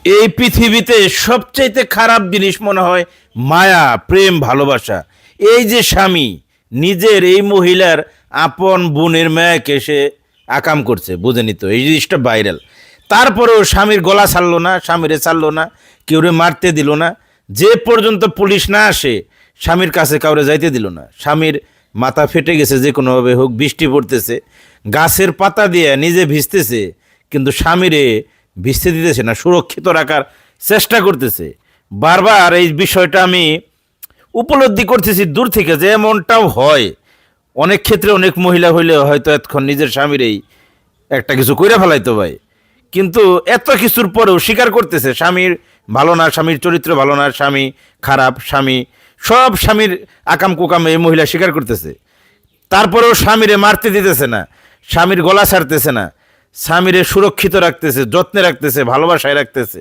এই পৃথিবীতে সবচাইতে খারাপ জিনিস মনে হয় মায়া, প্রেম, ভালোবাসা। এই যে স্বামী নিজের এই মহিলার আপন বোনের মেয়েকে সে আকাম করছে, বুঝেনি তো? এই জিনিসটা ভাইরাল। তারপরেও স্বামীর গলা ছাড়লো না, স্বামীরে ছাড়লো না, কেউরে মারতে দিল না। যে পর্যন্ত পুলিশ না আসে স্বামীর কাছে কাউরে যাইতে দিল না। স্বামীর মাথা ফেটে গেছে, যে কোনোভাবে হোক, বৃষ্টি পড়তেছে, গাছের পাতা দিয়ে নিজে ভিজতেছে, কিন্তু স্বামীরে ভিজতে দিতেছে না, সুরক্ষিত রাখার চেষ্টা করতেছে। বারবার এই বিষয়টা আমি উপলব্ধি করতেছি দূর থেকে, যে এমনটাও হয় অনেক ক্ষেত্রে। অনেক মহিলা হইলে হয়তো এতক্ষণ নিজের স্বামীরই একটা কিছু কইরা ফেলাইতো ভাই, কিন্তু এত কিছুর পরেও স্বীকার করতেছে স্বামীর ভালো না, স্বামীর চরিত্র ভালো না, স্বামী খারাপ, স্বামী সব স্বামীর আকাম কুকাম এই মহিলা স্বীকার করতেছে। তারপরেও স্বামীরে মারতে দিতেছে না, স্বামীর গলা ছাড়তেছে না, স্বামীরে সুরক্ষিত রাখতেছে, যত্নে রাখতেছে, ভালোবাসায় রাখতেছে।